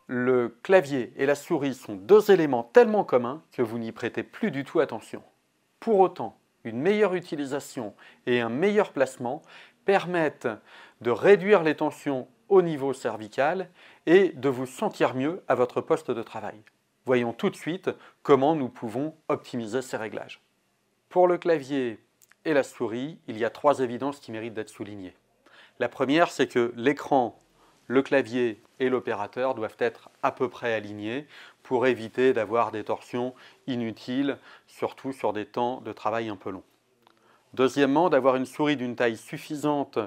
Le clavier et la souris sont deux éléments tellement communs que vous n'y prêtez plus du tout attention. Pour autant, une meilleure utilisation et un meilleur placement permettent de réduire les tensions au niveau cervical et de vous sentir mieux à votre poste de travail. Voyons tout de suite comment nous pouvons optimiser ces réglages. Pour le clavier et la souris, il y a trois évidences qui méritent d'être soulignées. La première, c'est que l'écran, le clavier et l'opérateur doivent être à peu près alignés pour éviter d'avoir des torsions inutiles, surtout sur des temps de travail un peu longs. Deuxièmement, d'avoir une souris d'une taille suffisante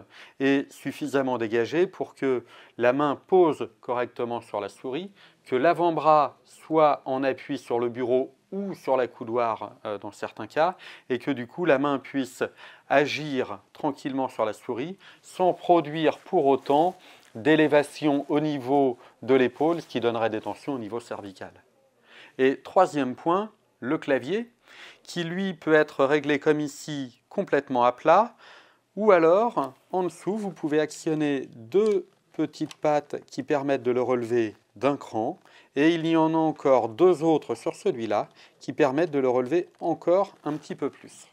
et suffisamment dégagée pour que la main pose correctement sur la souris, que l'avant-bras soit en appui sur le bureau ou sur la coudoir dans certains cas, et que du coup la main puisse agir tranquillement sur la souris sans produire pour autant d'élévation au niveau de l'épaule, ce qui donnerait des tensions au niveau cervical. Et troisième point, le clavier, qui lui peut être réglé comme ici, complètement à plat, ou alors en dessous vous pouvez actionner deux petites pattes qui permettent de le relever d'un cran, et il y en a encore deux autres sur celui-là qui permettent de le relever encore un petit peu plus.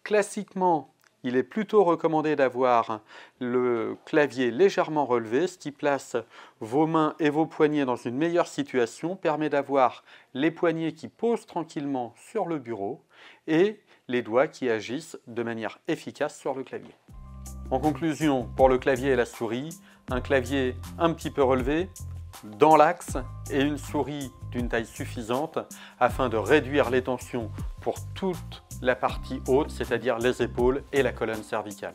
Classiquement, il est plutôt recommandé d'avoir le clavier légèrement relevé, ce qui place vos mains et vos poignets dans une meilleure situation, permet d'avoir les poignets qui posent tranquillement sur le bureau et les doigts qui agissent de manière efficace sur le clavier. En conclusion, pour le clavier et la souris, un clavier un petit peu relevé, dans l'axe, et une souris d'une taille suffisante afin de réduire les tensions pour toute la partie haute, c'est-à-dire les épaules et la colonne cervicale.